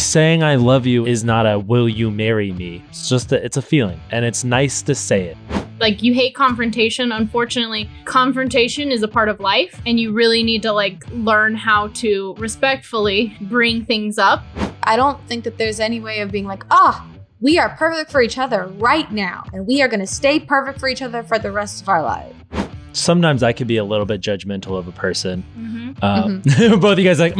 saying I love you is not a will you marry me. It's just it's a feeling, and it's nice to say it. Like, you hate confrontation. Unfortunately, confrontation is a part of life, and you really need to like learn how to respectfully bring things up. I don't think that there's any way of being like, we are perfect for each other right now, and we are going to stay perfect for each other for the rest of our lives. Sometimes I could be a little bit judgmental of a person. Mm-hmm. Both of you guys like,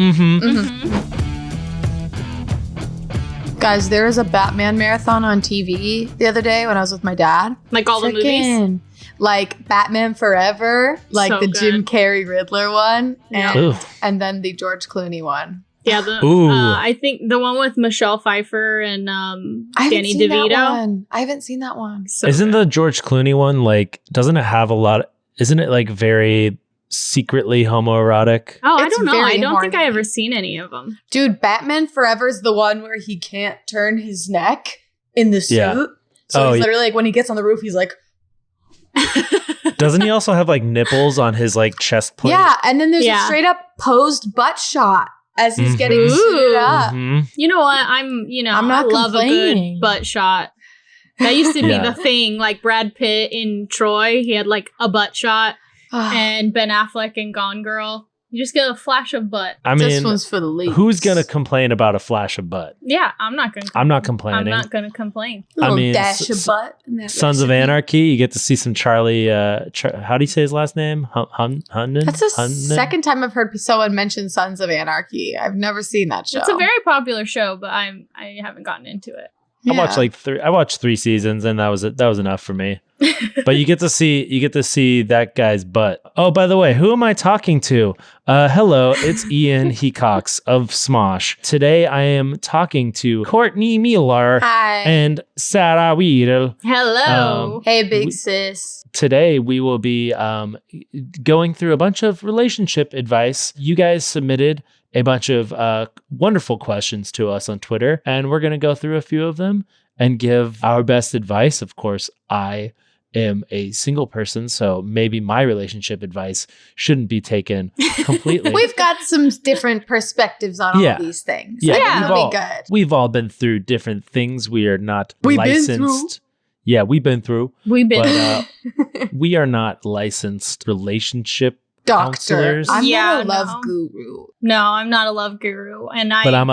Guys, there was a Batman marathon on TV the other day when I was with my dad. Like all the movies? Like Batman Forever, like So the good. Jim Carrey Riddler one, Yeah. and then the George Clooney one. Yeah, I think the one with Michelle Pfeiffer and Danny DeVito. I haven't seen that one. So isn't good. the George Clooney one like, doesn't it have a lot, isn't it like very secretly homoerotic? Oh, I It's don't know. very I don't think I horny. ever seen any of them. Dude, Batman Forever is the one where he can't turn his neck in the suit. Yeah. So he's literally like, when he gets on the roof, he's like, Doesn't he also have like nipples on his like chest plate? yeah. And then there's a Yeah. straight up posed butt shot as he's getting Mhm. suited up. Mhm. You know what? I'm I not love a complaining. good butt shot. That used to be Yeah. the thing. Like Brad Pitt in Troy, he had like a butt shot, and Ben Affleck in Gone Girl. You just get a flash of butt. I This mean, one's for the leagues. who's gonna complain about a flash of butt? Yeah, I'm not gonna. I'm not I'm complaining. not gonna complain. Little I mean, dash of butt. in that Sons of recipe. Anarchy, you get to see some Charlie. How do you say his last name? Hunnam? That's the second time I've heard someone mention Sons of Anarchy. I've never seen that show. It's a very popular show, but I haven't gotten into it. I watched I watched 3 seasons, and that was it. That was enough for me. But you get to see that guy's butt. Oh, by the way, who am I talking to? Hello, it's Ian Hecox of Smosh. Today I am talking to Courtney Miller Hi. and Sarah Weedle. Hello. Hey, big sis. Today we will be going through a bunch of relationship advice. You guys submitted a bunch of wonderful questions to us on Twitter, and we're going to go through a few of them and give our best advice. Of course, I am a single person, so maybe my relationship advice shouldn't be taken completely. We've got some different perspectives on all Yeah. these things. Yeah, I think we've it'll all- be good. We've all been through different things. We are not We've been licensed. Yeah, we've been through, We've been. but we are not licensed relationship Doctor. counselors. I'm Yeah, not a love no. guru. No, I'm not a love guru, and but I'm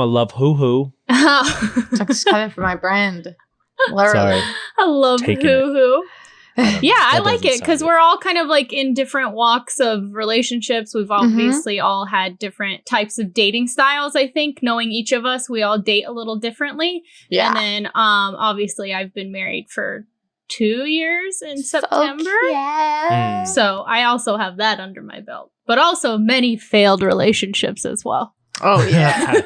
a love hoo-hoo. It's coming for my brand. Literally. Sorry. I love Taking hoo-hoo. Yeah, I That like doesn't it sound because good. we're all kind of like in different walks of relationships. We've obviously all had different types of dating styles. I think knowing each of us, we all date a little differently. Yeah. And then obviously I've been married for 2 years in September. Yeah. So I also have that under my belt. But also many failed relationships as well. Oh, yeah.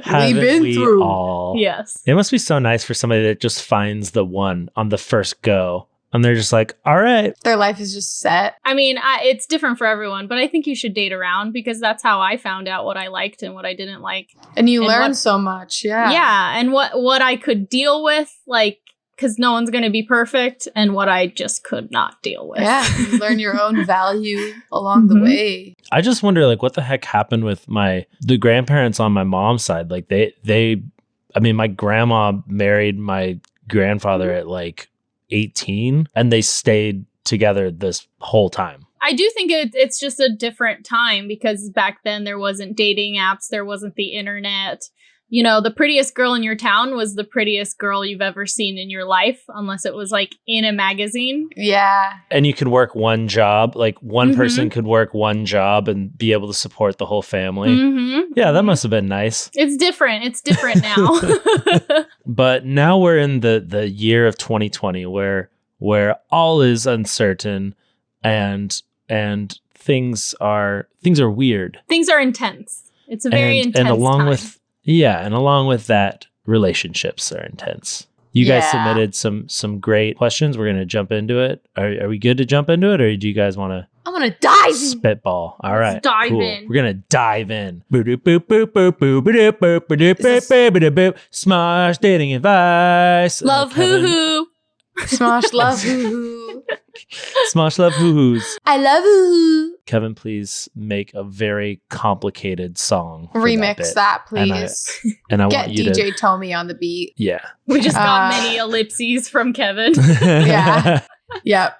Haven't been we through. all? Yes. It must be so nice for somebody that just finds the one on the first go. And they're just like, all right. Their life is just set. I mean, it's different for everyone, but I think you should date around because that's how I found out what I liked and what I didn't like. And you And learn what- so much. Yeah. Yeah, and what I could deal with, like, because no one's going to be perfect, and what I just could not deal with. Yeah. You learn your own value along the Mhm. way. I just wonder, like, what the heck happened with the grandparents on my mom's side? Like, I mean, my grandma married my grandfather at like 18, and they stayed together this whole time. I do think it's just a different time because back then there wasn't dating apps, there wasn't the internet. You know, the prettiest girl in your town was the prettiest girl you've ever seen in your life, unless it was like in a magazine. Yeah. And you could work one job, like one Mhm. person could work one job and be able to support the whole family. Mm-hmm. Yeah, that must have been nice. It's different. It's different now. But now we're in the year of 2020 where all is uncertain and things are weird. Things are intense. It's a very intense and along time. with that, relationships are intense. You guys Yeah. submitted some great questions. We're gonna jump into it. Are we good to jump into it, or do you guys want to I'm going to dive in. spitball? All right, dive cool. in. We're gonna dive in. Smosh dating advice. Love Kevin. hoo-hoo. Smosh love hoo-hoo. Smosh love hoo-hoos. I love hoo-hoo. Kevin, please make a very complicated song. For Remix that, please. And I Get want you DJ Tommy on the beat. Yeah. We just got many ellipses from Kevin. Yeah. Yep.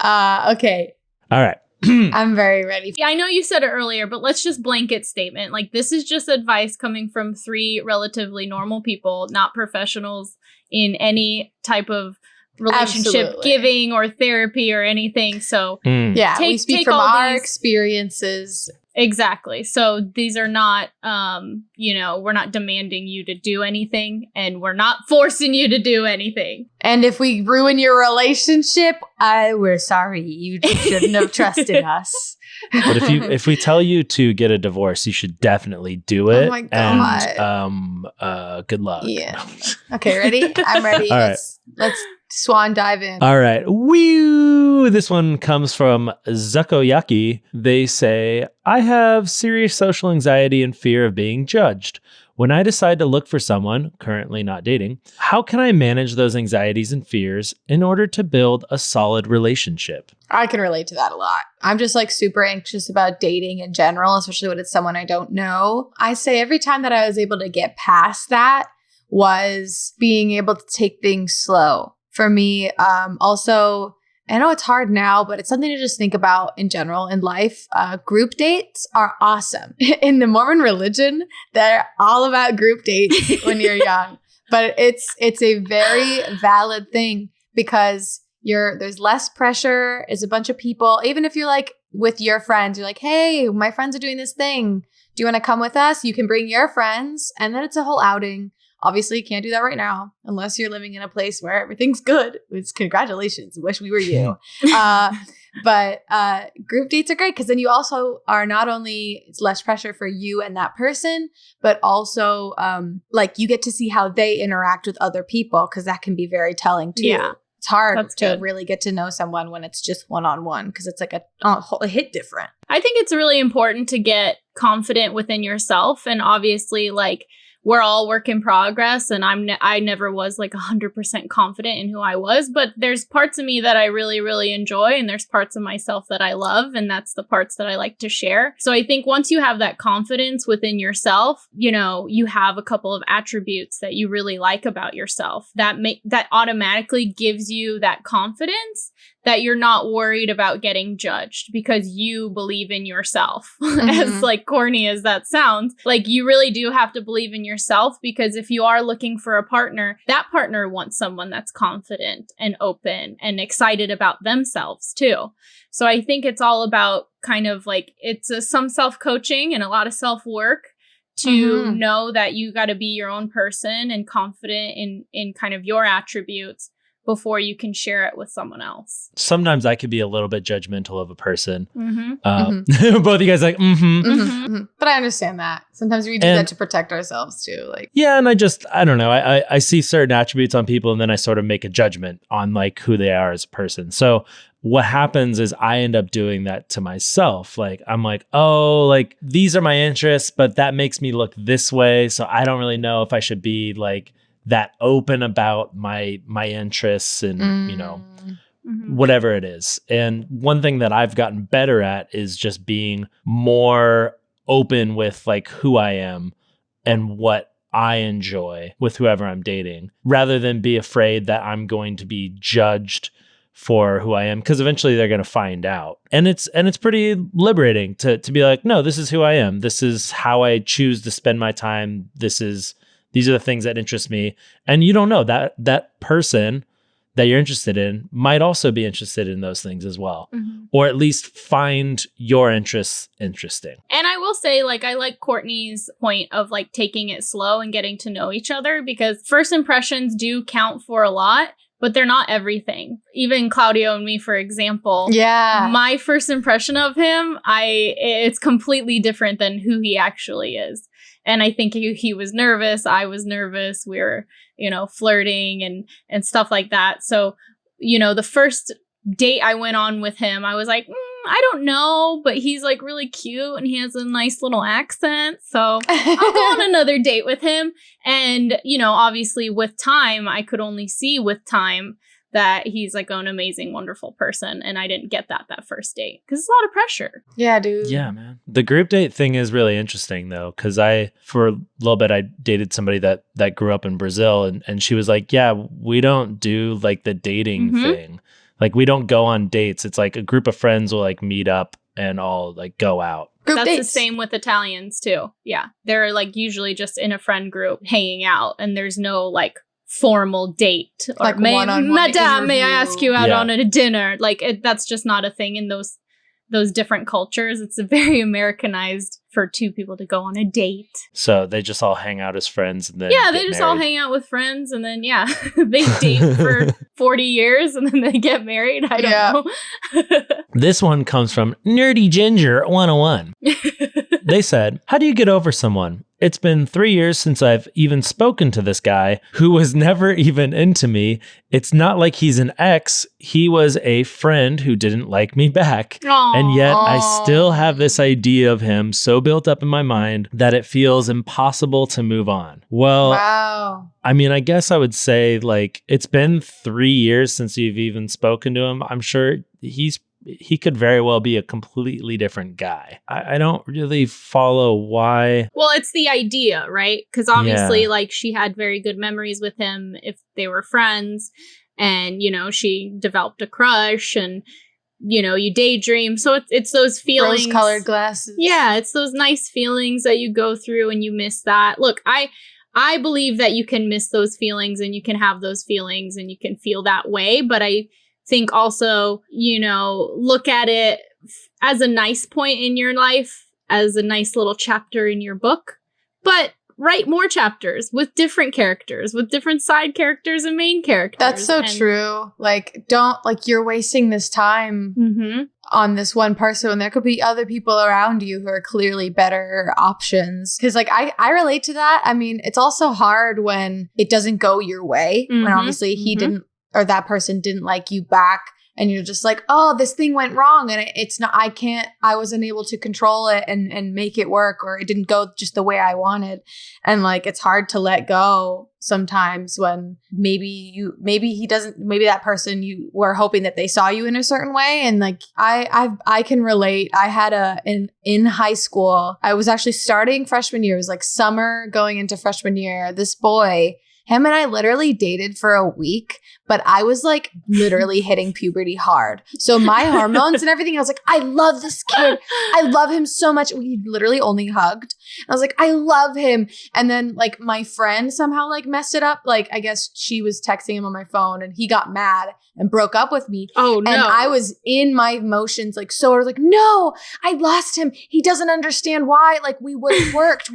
Okay. All right. I'm very ready. Yeah, I know you said it earlier, but let's just blanket statement. Like, this is just advice coming from 3 relatively normal people, not professionals in any type of relationship Absolutely. giving or therapy or anything. So Yeah, we speak from all our these- experiences. Exactly. So these are not, we're not demanding you to do anything, and we're not forcing you to do anything. And if we ruin your relationship, we're sorry. You just shouldn't have trusted us. But if we tell you to get a divorce, you should definitely do it. Oh my God. And good luck. Yeah. Okay, ready? I'm ready. All right. Let's swan dive in. All right. Woo! This one comes from Zukoyaki. They say, I have serious social anxiety and fear of being judged. When I decide to look for someone, currently not dating, how can I manage those anxieties and fears in order to build a solid relationship? I can relate to that a lot. I'm just like super anxious about dating in general, especially when it's someone I don't know. I say every time that I was able to get past that was being able to take things slow. For me, also, I know it's hard now, but it's something to just think about in general in life. Group dates are awesome. In the Mormon religion, they're all about group dates when you're young. But it's a very valid thing because there's less pressure. It's a bunch of people. Even if you're like with your friends, you're like, hey, my friends are doing this thing. Do you want to come with us? You can bring your friends. And then it's a whole outing. Obviously, you can't do that right now unless you're living in a place where everything's good. Which, congratulations. Wish we were you. But group dates are great because then you also are not only, it's less pressure for you and that person, but also like you get to see how they interact with other people because that can be very telling too. Yeah. It's hard That's to good. really get to know someone when it's just one-on-one because it's like a hit different. I think it's really important to get confident within yourself. And obviously, like, we're all work in progress, and I never was like 100% confident in who I was, but there's parts of me that I really, really enjoy, and there's parts of myself that I love, and that's the parts that I like to share. So I think once you have that confidence within yourself, you have a couple of attributes that you really like about yourself that automatically gives you that confidence that you're not worried about getting judged because you believe in yourself. As like corny as that sounds, like you really do have to believe in yourself because if you are looking for a partner, that partner wants someone that's confident and open and excited about themselves too. So I think it's all about kind of like some self-coaching and a lot of self-work to know that you got to be your own person and confident in kind of your attributes before you can share it with someone else. Sometimes I could be a little bit judgmental of a person. Both of you guys like, But I understand that. Sometimes we do that to protect ourselves too. Like, yeah, and I don't know. I see certain attributes on people and then I sort of make a judgment on like who they are as a person. So what happens is I end up doing that to myself. Like, I'm like, oh, like these are my interests, but that makes me look this way. So I don't really know if I should be like that open about my interests and, whatever it is. And one thing that I've gotten better at is just being more open with like who I am and what I enjoy with whoever I'm dating, rather than be afraid that I'm going to be judged for who I am, because eventually they're going to find out. And it's pretty liberating to be like, no, this is who I am. This is how I choose to spend my time. These are the things that interest me. And you don't know that person that you're interested in might also be interested in those things as well, or at least find your interests interesting. And I will say, like, I like Courtney's point of like taking it slow and getting to know each other, because first impressions do count for a lot, but they're not everything. Even Claudio and me, for example. yeah. My first impression of him, it's completely different than who he actually is. And I think he was nervous. I was nervous. We were, flirting and stuff like that. So, the first date I went on with him, I was like, I don't know, but he's like really cute and he has a nice little accent. So I'll go on another date with him. And, obviously with time, I could only see with time, that he's like an amazing, wonderful person. And I didn't get that first date because it's a lot of pressure. Yeah, dude. Yeah, man. The group date thing is really interesting though, because for a little bit, I dated somebody that grew up in Brazil, and she was like, yeah, we don't do like the dating thing. Like we don't go on dates. It's like a group of friends will like meet up and all like go out. That's the same with Italians too. Yeah. They're like usually just in a friend group hanging out, and there's no like formal date or like one-on-one Madame, may I interview. ask you out on a dinner? Like that's just not a thing in those different cultures. It's a very Americanized for two people to go on a date. So they just all hang out as friends and then they just all hang out with friends and then they date for 40 years and then they get married. I don't know. This one comes from Nerdy Ginger 101. They said, how do you get over someone? It's been 3 years since I've even spoken to this guy who was never even into me. It's not like he's an ex. He was a friend who didn't like me back. Aww. And yet I still have this idea of him so built up in my mind that it feels impossible to move on. Well, wow. I mean, I guess I would say like it's been 3 years since you've even spoken to him. I'm sure he could very well be a completely different guy. I don't really follow why. Well, it's the idea, right? Because obviously, like, she had very good memories with him if they were friends. And, you know, she developed a crush and, you know, you daydream. So it's those feelings. Rose-colored glasses. Yeah, it's those nice feelings that you go through and you miss that. Look, I believe that you can miss those feelings and you can have those feelings and you can feel that way. But I think also, you know, look at it as a nice point in your life, as a nice little chapter in your book, but write more chapters with different characters, with different side characters and main characters. That's so true. Like, you're wasting this time on this one person when there could be other people around you who are clearly better options. Because like, I relate to that. I mean, it's also hard when it doesn't go your way, when obviously he didn't, or that person didn't like you back, and you're just like, oh, this thing went wrong and I wasn't able to control it and make it work, or it didn't go just the way I wanted. And like, it's hard to let go sometimes when maybe that person, you were hoping that they saw you in a certain way. And like, I can relate. I had in high school, I was actually starting freshman year. It was like summer going into freshman year. This boy, him and I literally dated for a week, but I was like literally hitting puberty hard. So my hormones and everything, I was like, I love this kid. I love him so much. We literally only hugged. I was like, I love him. And then like my friend somehow like messed it up. Like, I guess she was texting him on my phone and he got mad and broke up with me. Oh no. And I was in my emotions, like, so I was like, no, I lost him. He doesn't understand why. Like, we would have worked.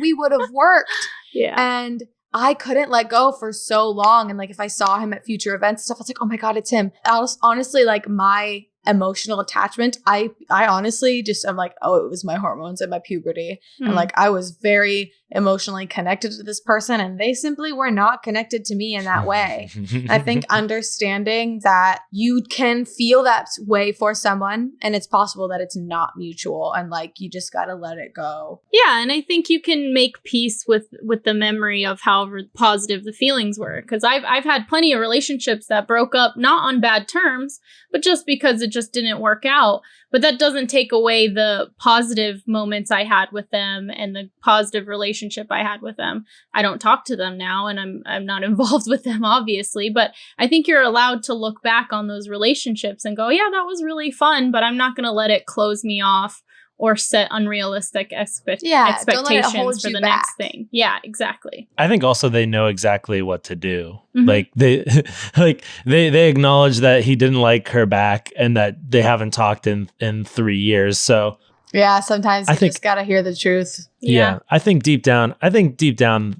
Yeah. And I couldn't let go for so long. And like, if I saw him at future events and stuff, I was like, oh my God, it's him. I was honestly like, my emotional attachment, I honestly just, I'm like, oh, it was my hormones and my puberty. And like, I was very emotionally connected to this person and they simply were not connected to me in that way. I think understanding that you can feel that way for someone and it's possible that it's not mutual and like, you just got to let it go. Yeah. And I think you can make peace with the memory of however positive the feelings were. Cause I've had plenty of relationships that broke up, not on bad terms, but just because it just didn't work out. But that doesn't take away the positive moments I had with them and the positive relationship I had with them. I don't talk to them now and I'm not involved with them, obviously. But I think you're allowed to look back on those relationships and go, yeah, that was really fun, but I'm not going to let it close me off or set unrealistic expectations for the next thing. Yeah, exactly. I think also they know exactly what to do. Like they acknowledge that he didn't like her back and that they haven't talked in 3 years. So yeah, sometimes you just gotta hear the truth. Yeah. I think deep down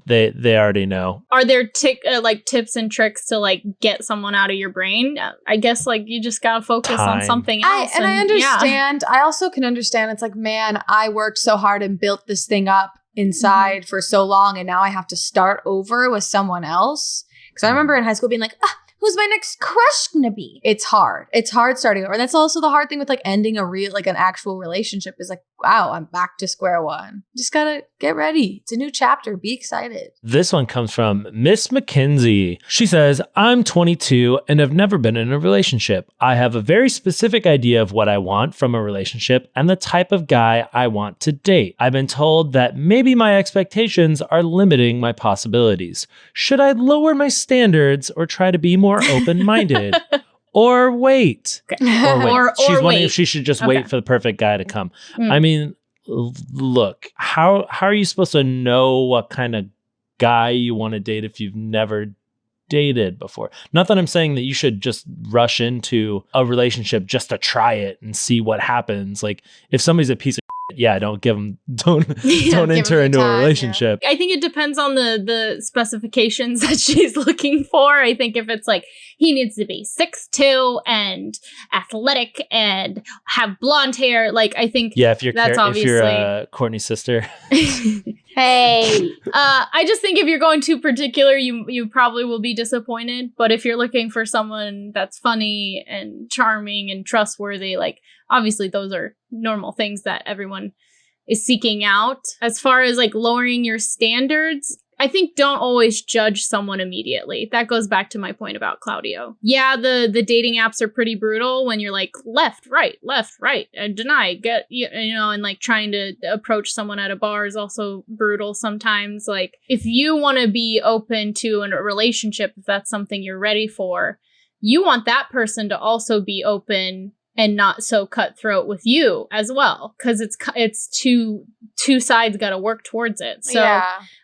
they already know. Are there tips and tricks to like get someone out of your brain? I guess like you just gotta focus on something else. I understand. Yeah. I also can understand. It's like, man, I worked so hard and built this thing up inside for so long, and now I have to start over with someone else. Because I remember in high school being like, who's my next crush gonna be? It's hard. It's hard starting over. And that's also the hard thing with like ending an actual relationship is like, wow, I'm back to square one. Just gotta get ready. It's a new chapter. Be excited. This one comes from Miss McKinsey. She says, I'm 22 and have never been in a relationship. I have a very specific idea of what I want from a relationship and the type of guy I want to date. I've been told that maybe my expectations are limiting my possibilities. Should I lower my standards or try to be more open-minded? Or wait. Okay. Or wait. She's wondering wait. if she should just wait for the perfect guy to come. I mean, look, how are you supposed to know what kind of guy you want to date if you've never dated before? Not that I'm saying that you should just rush into a relationship just to try it and see what happens. Like, if somebody's a piece of shit, don't don't enter into a relationship. I think it depends on the specifications that she's looking for. I think if it's like he needs to be 6'2" and athletic and have blonde hair, like I think if you're that's obviously Courtney's sister. Hey, I just think if you're going too particular, you probably will be disappointed. But if you're looking for someone that's funny and charming and trustworthy, like obviously those are normal things that everyone is seeking out. As far as like lowering your standards, I think don't always judge someone immediately. That goes back to my point about Claudio. Yeah, the dating apps are pretty brutal when you're like left, right, and deny, and like trying to approach someone at a bar is also brutal sometimes. Like if you want to be open to a relationship, if that's something you're ready for, you want that person to also be open and not so cutthroat with you as well, because it's two sides got to work towards it. So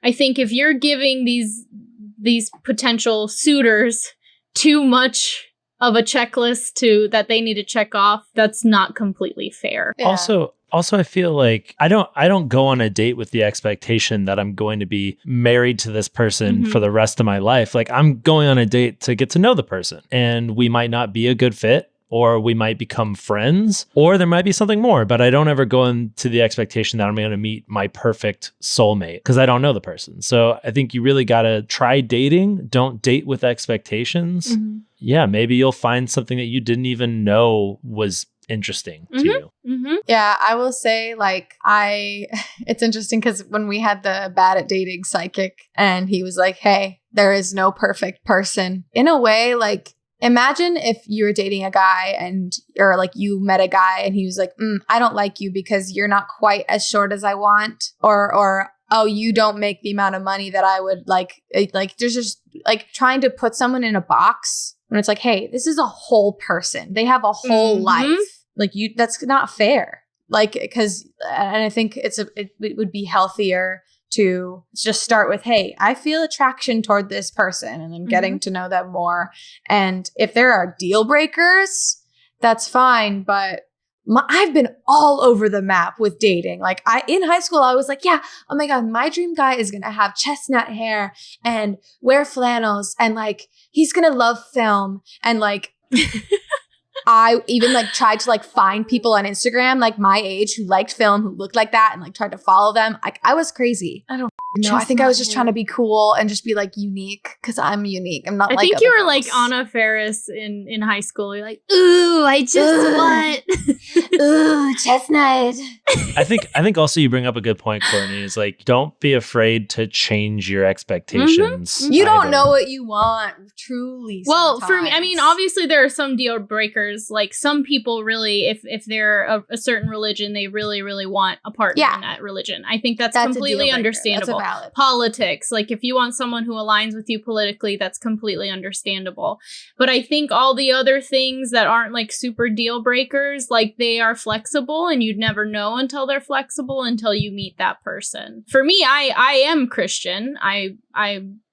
I think if you're giving these potential suitors too much of a checklist that they need to check off, that's not completely fair. Yeah. Also, I feel like I don't go on a date with the expectation that I'm going to be married to this person for the rest of my life. Like, I'm going on a date to get to know the person, and we might not be a good fit, or we might become friends, or there might be something more, but I don't ever go into the expectation that I'm going to meet my perfect soulmate because I don't know the person. So I think you really got to try dating. Don't date with expectations. Yeah, maybe you'll find something that you didn't even know was interesting to you. Yeah, I will say it's interesting because when we had the bad at dating psychic and he was like, hey, there is no perfect person. In a way, like, imagine if you were dating a guy or like you met a guy and he was like, I don't like you because you're not quite as short as I want, or oh, you don't make the amount of money that I would like. Like there's just like trying to put someone in a box when it's like, hey, this is a whole person. They have a whole life. Like that's not fair. Like, and I think it would be healthier to just start with, hey, I feel attraction toward this person, and then getting to know them more. And if there are deal breakers, that's fine. But I've been all over the map with dating. Like in high school, I was like, yeah, oh my God, my dream guy is going to have chestnut hair and wear flannels. And like, he's going to love film. And like, I even like tried to like find people on Instagram, like my age, who liked film, who looked like that, and like tried to follow them. Like I was crazy. I don't know. I think I was just trying to be cool and just be like unique because I'm unique. I'm not. I think you were like Anna Faris in high school. You're like, ooh, I just want, ooh, chestnut. I think also you bring up a good point, Courtney. Is like, don't be afraid to change your expectations. You don't know what you want, truly. Well, for me, I mean, obviously there are some deal breakers. Like some people really, if they're a certain religion, they really, really want a partner in that religion. I think that's completely understandable. Politics, like if you want someone who aligns with you politically, that's completely understandable. But I think all the other things that aren't like super deal breakers, like they are flexible, and you'd never know until they're flexible until you meet that person. For me, I am Christian. I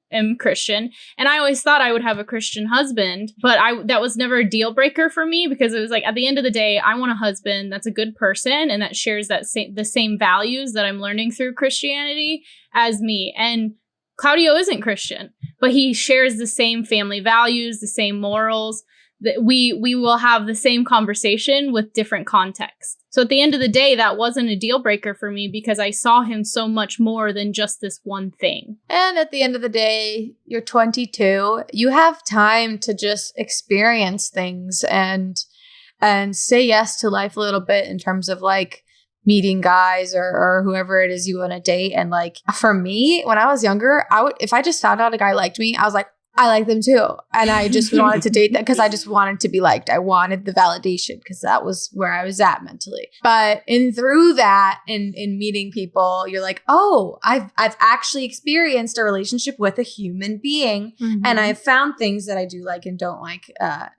am Christian, and I always thought I would have a Christian husband, but that was never a deal breaker for me, because it was like, at the end of the day, I want a husband that's a good person and that shares the same values that I'm learning through Christianity as me. And Claudio isn't Christian, but he shares the same family values, the same morals. That we will have the same conversation with different context. So at the end of the day, that wasn't a deal breaker for me because I saw him so much more than just this one thing. And at the end of the day, you're 22. You have time to just experience things and say yes to life a little bit in terms of like meeting guys or whoever it is you want to date. And like, for me, when I was younger, if I just found out a guy liked me, I was like, I like them too. And I just wanted to date them because I just wanted to be liked. I wanted the validation because that was where I was at mentally. But through that, in meeting people, you're like, oh, I've actually experienced a relationship with a human being. Mm-hmm. And I've found things that I do like and don't like.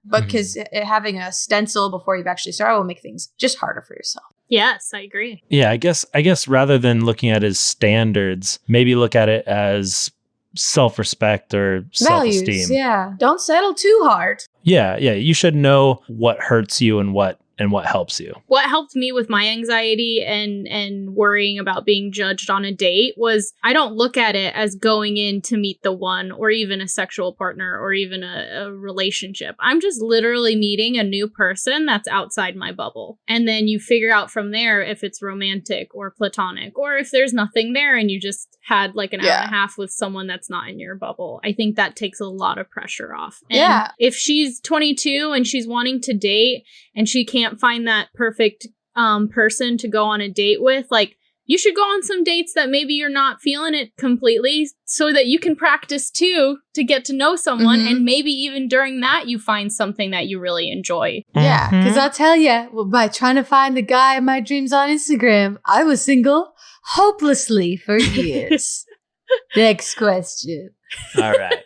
But because having a stencil before you've actually started will make things just harder for yourself. Yes, I agree. Yeah, I guess rather than looking at it as standards, maybe look at it as self-respect or self-esteem. Values, yeah. Don't settle too hard. Yeah. You should know what hurts you and what helps you. What helped me with my anxiety and worrying about being judged on a date was I don't look at it as going in to meet the one or even a sexual partner or even a relationship. I'm just literally meeting a new person that's outside my bubble. And then you figure out from there if it's romantic or platonic or if there's nothing there and you just had like an hour and a half with someone that's not in your bubble. I think that takes a lot of pressure off. And if she's 22 and she's wanting to date and she can't find that perfect person to go on a date with, like, you should go on some dates that maybe you're not feeling it completely so that you can practice too to get to know someone. And maybe even during that, you find something that you really enjoy. Yeah, because I'll tell you, by trying to find the guy of my dreams on Instagram, I was single hopelessly for years. Next question. All right.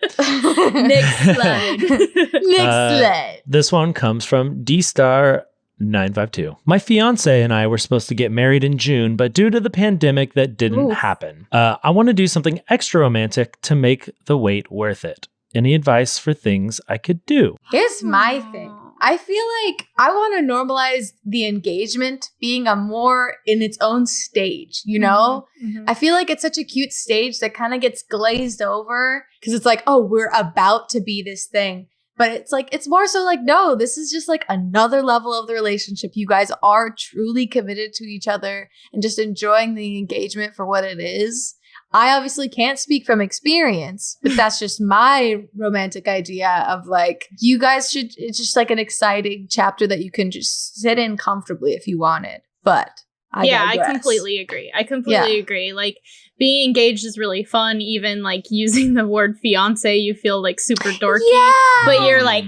Next slide. Next slide. This one comes from DStar952. My fiance and I were supposed to get married in June, but due to the pandemic, that didn't happen. I want to do something extra romantic to make the wait worth it. Any advice for things I could do? Here's my thing. I feel like I want to normalize the engagement being a more in its own stage, you know? I feel like it's such a cute stage that kind of gets glazed over because it's like, oh, we're about to be this thing. But it's like, it's more so like, no, this is just like another level of the relationship. You guys are truly committed to each other and just enjoying the engagement for what it is. I obviously can't speak from experience, but that's just my romantic idea of like, you guys should, it's just like an exciting chapter that you can just sit in comfortably if you want it. But I completely agree. I completely agree. Like, being engaged is really fun. Even like using the word fiance, you feel like super dorky, but you're like,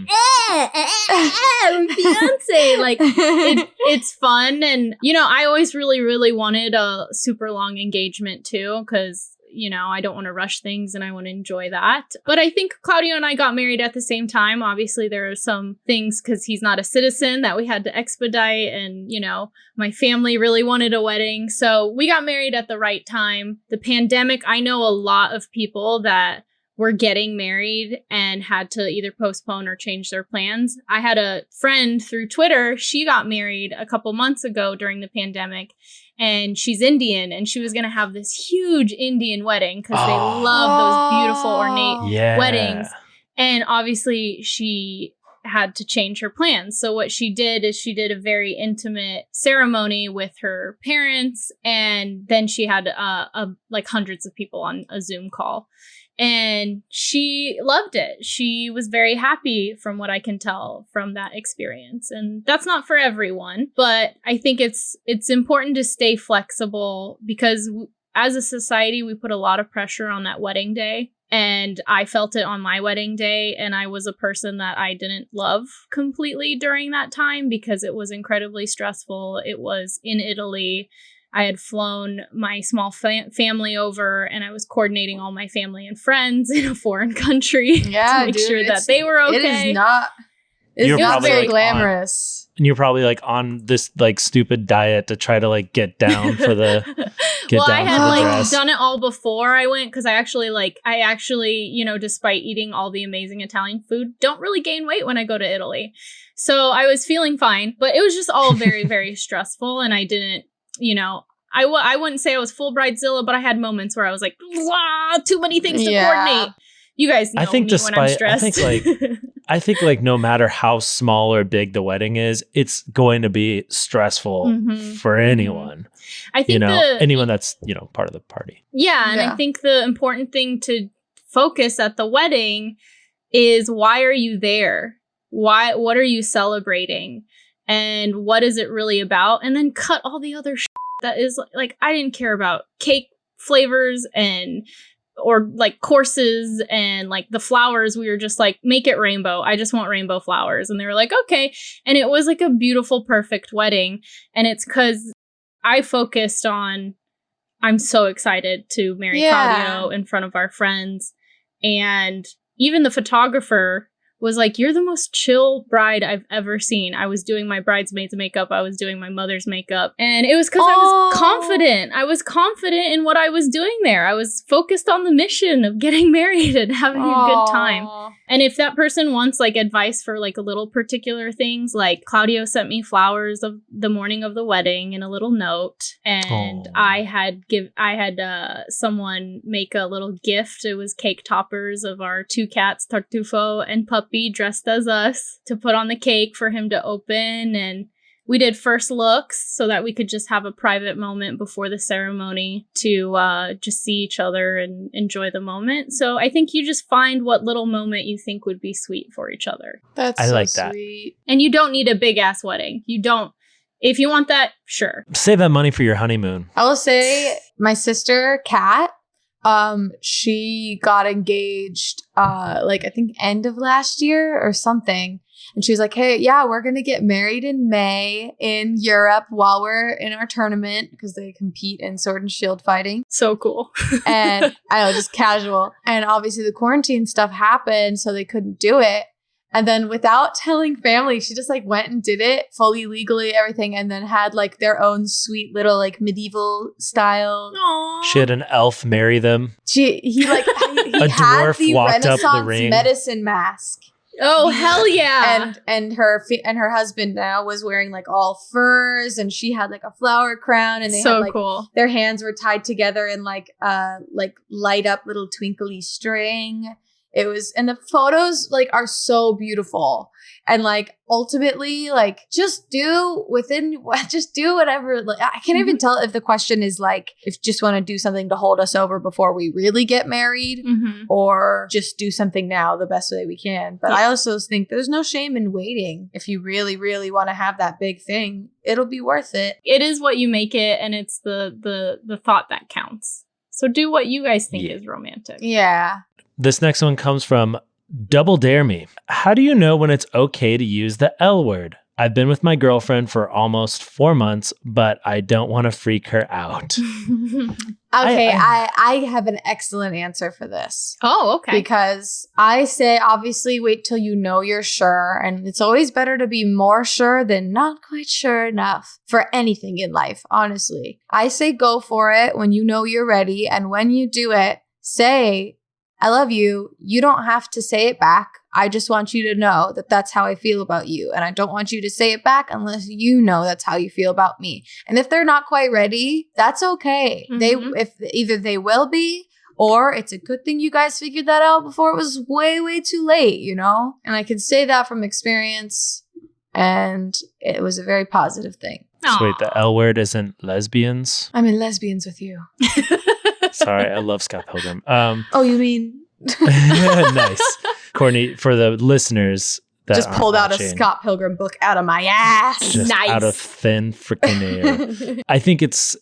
fiance. Like, it's fun. And, you know, I always really, really wanted a super long engagement too, because, you know, I don't want to rush things and I want to enjoy that. But I think Claudio and I got married at the same time. Obviously, there are some things because he's not a citizen that we had to expedite. And, you know, my family really wanted a wedding. So we got married at the right time. The pandemic, I know a lot of people that were getting married and had to either postpone or change their plans. I had a friend through Twitter. She got married a couple months ago during the pandemic. And she's Indian, and she was going to have this huge Indian wedding because they love those beautiful ornate weddings. And obviously, she had to change her plans. So what she did is she did a very intimate ceremony with her parents, and then she had like hundreds of people on a Zoom call. And she loved it. She was very happy from what I can tell from that experience. And that's not for everyone, but I think it's important to stay flexible because as a society, we put a lot of pressure on that wedding day. And I felt it on my wedding day. And I was a person that I didn't love completely during that time because it was incredibly stressful. It was in Italy. I had flown my small family over and I was coordinating all my family and friends in a foreign country to make sure that they were okay. It's not very glamorous. And you're probably like on this like stupid diet to try to like get down for the I had like done it all before I went because I actually, you know, despite eating all the amazing Italian food, don't really gain weight when I go to Italy. So I was feeling fine, but it was just all very, very stressful. And I didn't, you know, I wouldn't say I was full bridezilla, but I had moments where I was like, too many things to coordinate. You guys know me when I'm stressed. I think like no matter how small or big the wedding is, it's going to be stressful for anyone. I think, you know, anyone that's, you know, part of the party. Yeah, and I think the important thing to focus at the wedding is, why are you there? What are you celebrating? And what is it really about? And then cut all the other that is like, I didn't care about cake flavors or like courses and like the flowers. We were just like, make it rainbow. I just want rainbow flowers. And they were like, okay. And it was like a beautiful, perfect wedding. And it's because I focused on, I'm so excited to marry Claudio in front of our friends. And even the photographer was like, you're the most chill bride I've ever seen. I was doing my bridesmaid's makeup. I was doing my mother's makeup. And it was because I was confident. I was confident in what I was doing there. I was focused on the mission of getting married and having a good time. And if that person wants like advice for like a little particular things, like Claudio sent me flowers of the morning of the wedding and a little note. And I had someone make a little gift. It was cake toppers of our 2 cats, Tartufo and Puppy, dressed as us, to put on the cake for him to open. And we did first looks so that we could just have a private moment before the ceremony to just see each other and enjoy the moment. So I think you just find what little moment you think would be sweet for each other. I like that. Sweet. And you don't need a big ass wedding. You don't. If you want that, sure. Save that money for your honeymoon. I will say my sister, Kat, she got engaged like I think end of last year or something. And she was like, hey, yeah, we're going to get married in May in Europe while we're in our tournament because they compete in sword and shield fighting. So cool. And I know, just casual. And obviously the quarantine stuff happened, so they couldn't do it. And then without telling family, she just like went and did it fully legally, everything, and then had like their own sweet little like medieval style. Aww. She had an elf marry them. He a had dwarf the walked Renaissance up the ring. medicine mask. Oh, hell yeah. And her husband now was wearing like all furs, and she had like a flower crown, and they so had like cool. Their hands were tied together in like light up little twinkly string. It was, and the photos like are so beautiful. And like ultimately, like just do whatever. Like, I can't even tell if the question is like, if you just want to do something to hold us over before we really get married, or just do something now the best way we can. But I also think there's no shame in waiting. If you really, really want to have that big thing, it'll be worth it. It is what you make it, and it's the thought that counts. So do what you guys think is romantic. Yeah. This next one comes from Double Dare Me. How do you know when it's okay to use the L word? I've been with my girlfriend for almost 4 months, but I don't want to freak her out. Okay, I have an excellent answer for this. Oh, okay. Because I say, obviously, wait till you know you're sure. And it's always better to be more sure than not quite sure enough for anything in life, honestly. I say go for it when you know you're ready. And when you do it, say, I love you. You don't have to say it back. I just want you to know that that's how I feel about you. And I don't want you to say it back unless you know that's how you feel about me. And if they're not quite ready, that's okay. If either they will be, or it's a good thing you guys figured that out before it was way, way too late, you know? And I can say that from experience. And it was a very positive thing. So wait, the L word isn't lesbians? I'm in lesbians with you. Sorry, I love Scott Pilgrim. Oh, you mean? Nice. Courtney, for the listeners that just pulled out a Scott Pilgrim book out of my ass. Just nice. Out of thin freaking air. I think it's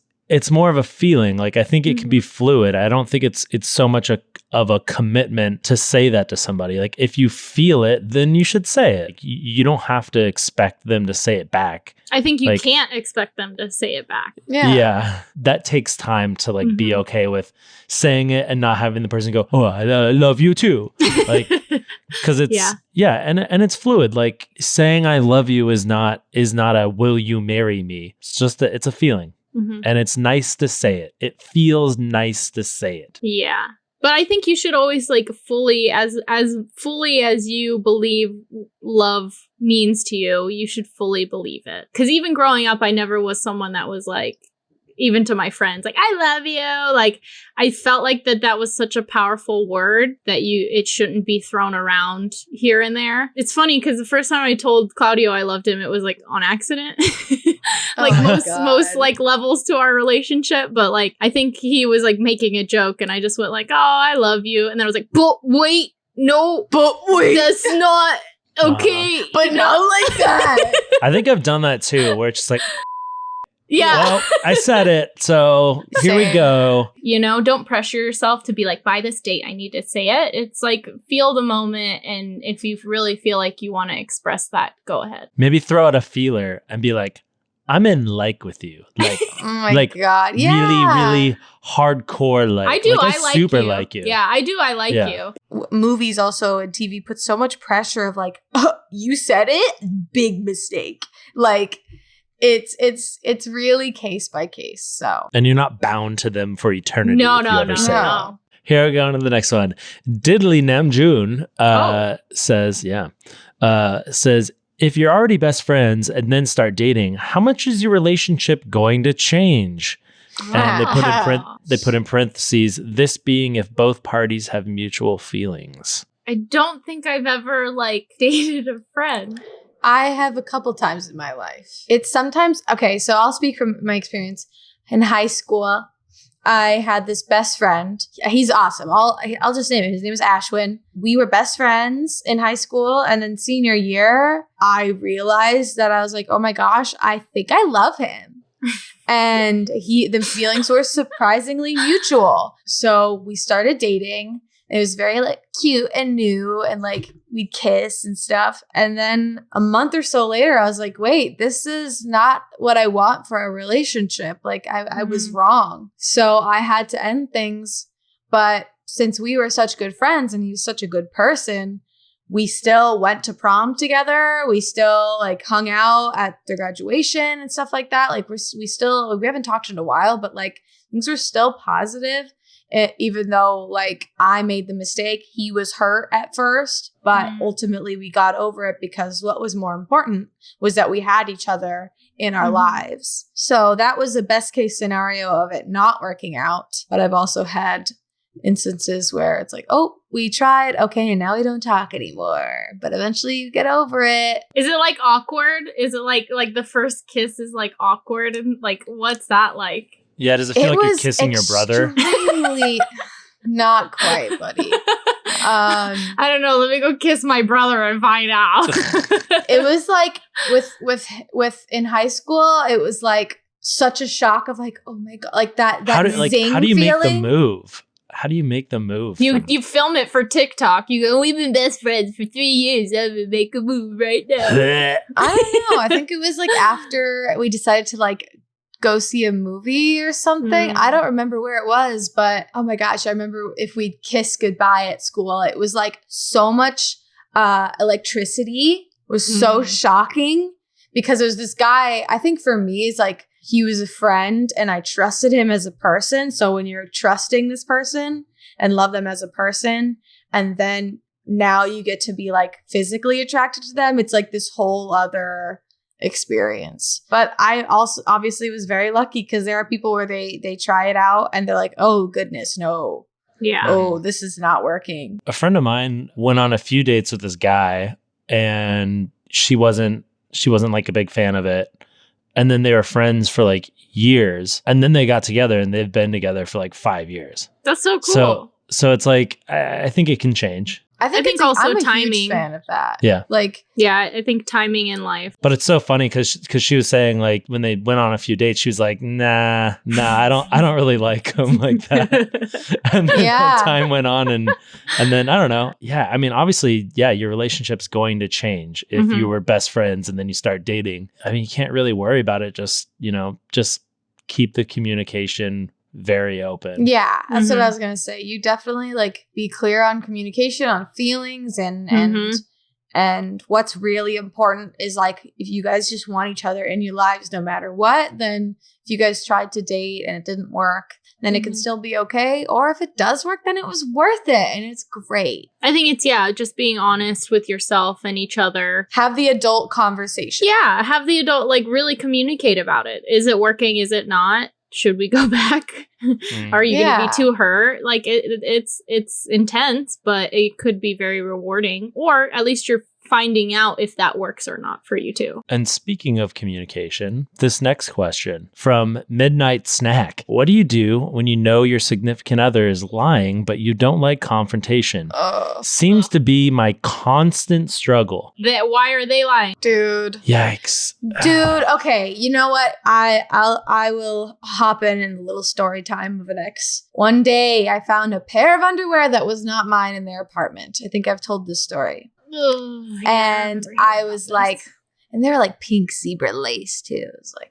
more of a feeling. Like, I think it can be fluid. I don't think it's so much of a commitment to say that to somebody. Like, if you feel it, then you should say it. Like, you don't have to expect them to say it back. I think you can't expect them to say it back. Yeah. That takes time to like be okay with saying it and not having the person go, oh, I love you too. Like, because it's, and it's fluid. Like, saying I love you is not a will you marry me? It's just it's a feeling. And it's nice to say it. It feels nice to say it. Yeah. But I think you should always like fully as fully as you believe love means to you, you should fully believe it. Because even growing up, I never was someone that was like, even to my friends, like, I love you. Like, I felt like that was such a powerful word that it shouldn't be thrown around here and there. It's funny because the first time I told Claudio I loved him, it was like on accident. Like most like levels to our relationship. But like, I think he was like making a joke and I just went like, oh, I love you. And then I was like, but wait, that's not okay. But not like that. I think I've done that too, where it's just like, Yeah. Well, I said it, so here we Same. go. You know, don't pressure yourself to be like, by this date, I need to say it. It's like, feel the moment. And if you really feel like you want to express that, go ahead. Maybe throw out a feeler and be like, I'm in like with you. Like, Oh my like God. Yeah. really, really hardcore like. I do. Like, I like super you. like you. Yeah, I do. I like Yeah. you. Movies also and TV put so much pressure of like, you said it, big mistake. Like, it's really case by case. So And you're not bound to them for eternity. No, if you no, ever no, say it. no. Here we go on to the next one. Diddley Namjoon says, if you're already best friends and then start dating, how much is your relationship going to change? And they put in parentheses, this being if both parties have mutual feelings. I don't think I've ever like dated a friend. I have a couple times in my life. It's sometimes, okay, so I'll speak from my experience. In high school, I had this best friend. He's awesome. I'll just name it. His name is Ashwin. We were best friends in high school. And then senior year, I realized that I was like, oh my gosh, I think I love him. And the feelings were surprisingly mutual. So we started dating. It was very like cute and new and like we'd kiss and stuff. And then a month or so later, I was like, wait, this is not what I want for a relationship. Like I was wrong. So I had to end things. But since we were such good friends and he was such a good person, we still went to prom together. We still like hung out at their graduation and stuff like that. Like we haven't talked in a while, but like things were still positive. Even though like I made the mistake, he was hurt at first, but ultimately we got over it because what was more important was that we had each other in our lives. So that was the best case scenario of it not working out. But I've also had instances where it's like, oh, we tried. Okay, and now we don't talk anymore. But eventually you get over it. Is it like awkward? Is it like the first kiss is like awkward? And like, what's that like? Yeah, does it feel like you're kissing your brother? Extremely not quite, buddy. I don't know. Let me go kiss my brother and find out. It was like with in high school, it was like such a shock of like, oh my God, like that zing how do you feeling. make the move? How do you make the move? You film it for TikTok. You go, we've been best friends for 3 years. I'm gonna make a move right now. I don't know. I think it was like after we decided to like go see a movie or something. I don't remember where it was, but oh my gosh, I remember if we'd kiss goodbye at school, it was like so much electricity. It was so shocking because there was this guy, I think for me, it's like he was a friend and I trusted him as a person. So when you're trusting this person and love them as a person, and then now you get to be like physically attracted to them, it's like this whole other experience. But I also obviously was very lucky because there are people where they try it out and they're like, oh goodness, no. Yeah. Oh, this is not working. A friend of mine went on a few dates with this guy and she wasn't like a big fan of it. And then they were friends for like years. And then they got together and they've been together for like 5 years. That's so cool. So it's like, I think it can change. I think also I'm a timing. huge fan of that. Yeah. Like, Yeah, I think timing in life. But it's so funny because she was saying like when they went on a few dates, she was like, nah, I don't really like him like that. And then time went on and then I don't know. Yeah. I mean, obviously, yeah, your relationship's going to change if you were best friends and then you start dating. I mean, you can't really worry about it. Just keep the communication very open. yeah, that's what I was gonna say. You definitely like be clear on communication, on feelings, and what's really important is like if you guys just want each other in your lives no matter what, then if you guys tried to date and it didn't work, then it can still be okay. Or if it does work, then it was worth it and it's great. I think it's just being honest with yourself and each other. Have the adult conversation. Yeah, have the adult like really communicate about it. Is it working? Is it not? Should we go back? Are you going to be too hurt? Like it's intense, but it could be very rewarding, or at least you're finding out if that works or not for you too. And speaking of communication, this next question from Midnight Snack. What do you do when you know your significant other is lying, but you don't like confrontation? Seems to be my constant struggle. Why are they lying? Dude. Yikes. Dude, okay. You know what? I will hop in a little story time of an ex. One day I found a pair of underwear that was not mine in their apartment. I think I've told this story. Ugh, And I was like, and they were like pink zebra lace too. It was like,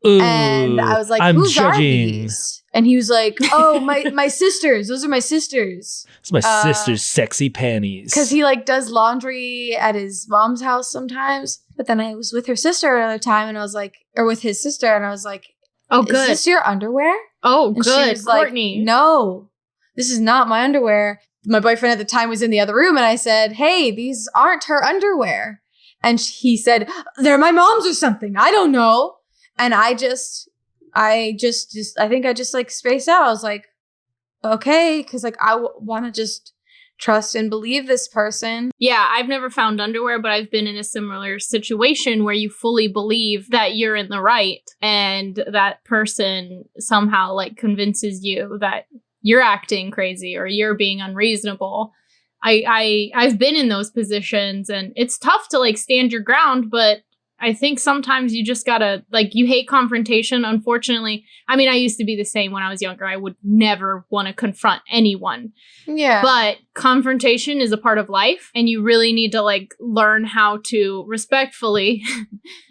and I was like, I'm whose are judging. these? And he was like, oh, my sisters. Those are my sisters. It's my sister's sexy panties. Because he like does laundry at his mom's house sometimes. But then I was with her sister another time, and I was like, or with his sister, and I was like, oh, is good. this your underwear? Oh, And she good. was like, Courtney. no, this is not my underwear. My boyfriend at the time was in the other room, and I said, hey, these aren't her underwear. And he said, they're my mom's or something. I don't know. And I think I just like spaced out. I was like, okay, because like I want to just trust and believe this person. Yeah, I've never found underwear, but I've been in a similar situation where you fully believe that you're in the right, and that person somehow like convinces you that you're acting crazy or you're being unreasonable. I've been in those positions, and it's tough to like stand your ground, but I think sometimes you just gotta, like, you hate confrontation, unfortunately. I mean, I used to be the same when I was younger. I would never want to confront anyone. Yeah. But confrontation is a part of life, and you really need to, like, learn how to respectfully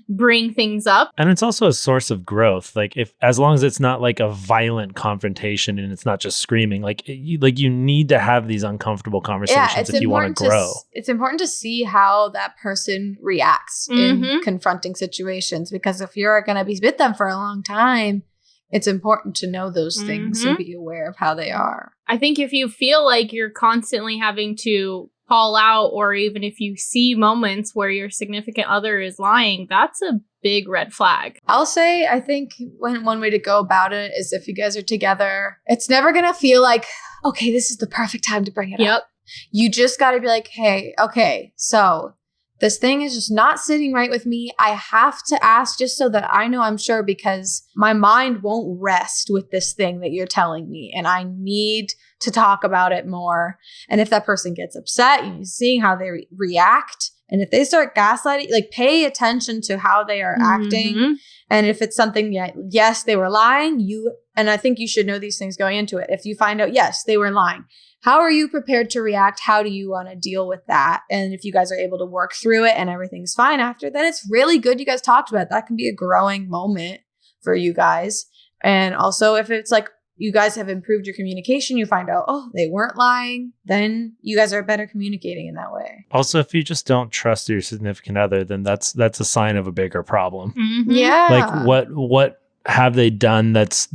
bring things up. And it's also a source of growth. Like, as long as it's not like a violent confrontation and it's not just screaming, you need to have these uncomfortable conversations if you want to grow. It's important to see how that person reacts in confronting situations, because if you're going to be with them for a long time, it's important to know those things and be aware of how they are. I think if you feel like you're constantly having to call out, or even if you see moments where your significant other is lying, that's a big red flag. I'll say, I think one way to go about it is, if you guys are together, it's never going to feel like, okay, this is the perfect time to bring it up. You just got to be like, hey, okay, so this thing is just not sitting right with me. I have to ask just so that I know I'm sure, because my mind won't rest with this thing that you're telling me, and I need to talk about it more. And if that person gets upset, you're seeing how they react. And if they start gaslighting, like, pay attention to how they are acting. And if it's something, yes, they were lying, and I think you should know these things going into it. If you find out, yes, they were lying, how are you prepared to react? How do you want to deal with that? And if you guys are able to work through it and everything's fine after, then it's really good you guys talked about it. That can be a growing moment for you guys. And also, if it's like you guys have improved your communication, you find out, oh, they weren't lying, then you guys are better communicating in that way. Also, if you just don't trust your significant other, then that's a sign of a bigger problem. Yeah. Like, what have they done that's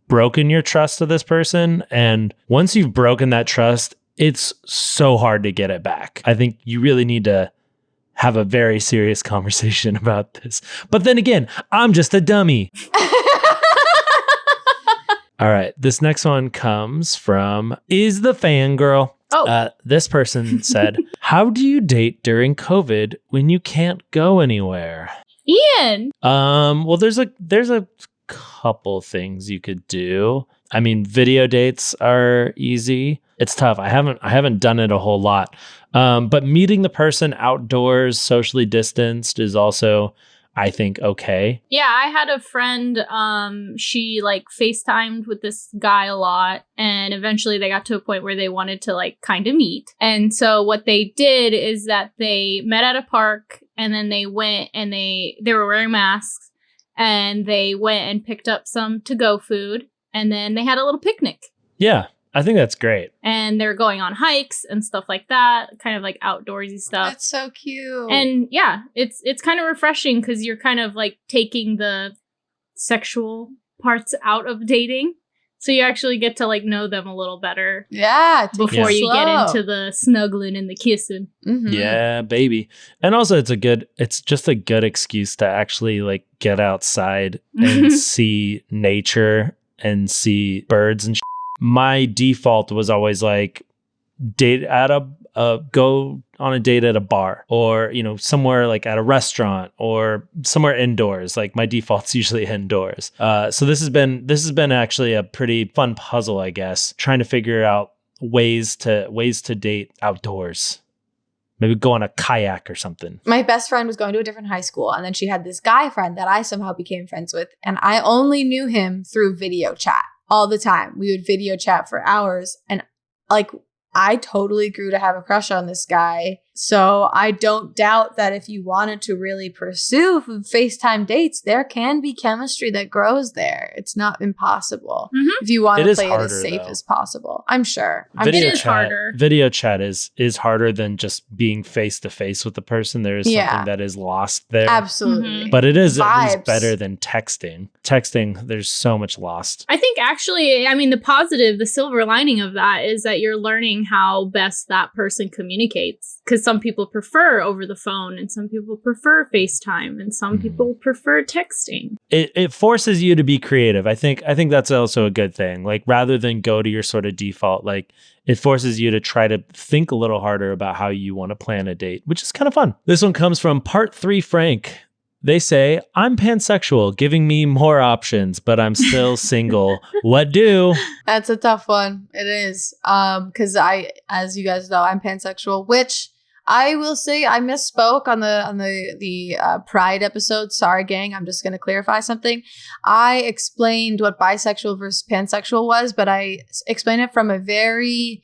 broken your trust to this person? And once you've broken that trust, it's so hard to get it back. I think you really need to have a very serious conversation about this. But then again, I'm just a dummy. All right. This next one comes from Is the Fangirl. This person said, how do you date during COVID when you can't go anywhere? Ian. Well, there's a couple things you could do. I mean, video dates are easy. It's tough. I haven't done it a whole lot. But meeting the person outdoors, socially distanced, is also, I think, okay. Yeah, I had a friend, she like FaceTimed with this guy a lot, and eventually they got to a point where they wanted to like kind of meet. And so what they did is that they met at a park, and then they went and they were wearing masks, and they went and picked up some to-go food, and then they had a little picnic. Yeah, I think that's great. And they're going on hikes and stuff like that, kind of like outdoorsy stuff. That's so cute. And yeah, it's kind of refreshing, because you're kind of like taking the sexual parts out of dating. So you actually get to like know them a little better. Yeah. Before you get into the snuggling and the kissing. Yeah, baby. And also it's just a good excuse to actually like get outside and see nature and see birds and shit. My default was always like date at go on a date at a bar, or, you know, somewhere like at a restaurant, or somewhere indoors. Like my default's usually indoors. So this has been actually a pretty fun puzzle, I guess, trying to figure out ways to date outdoors. Maybe go on a kayak or something. My best friend was going to a different high school, and then she had this guy friend that I somehow became friends with, and I only knew him through video chat all the time. We would video chat for hours, and like I totally grew to have a crush on this guy. So I don't doubt that if you wanted to really pursue FaceTime dates, there can be chemistry that grows there. It's not impossible if you want to play it as safe as possible. I'm sure. It is harder. Video chat is harder than just being face to face with the person. There is something that is lost there. Absolutely. But it is at least better than texting. Texting, there's so much lost. I think actually, I mean, the silver lining of that is that you're learning how best that person communicates. Because some people prefer over the phone, and some people prefer FaceTime, and some people prefer texting. It forces you to be creative. I think that's also a good thing. Like, rather than go to your sort of default, like, it forces you to try to think a little harder about how you want to plan a date, which is kind of fun. This one comes from Part 3 Frank. They say, I'm pansexual, giving me more options, but I'm still single. What do? That's a tough one. It is. Because as you guys know, I'm pansexual, which I will say I misspoke on the Pride episode. Sorry, gang. I'm just going to clarify something. I explained what bisexual versus pansexual was, but I explained it from a very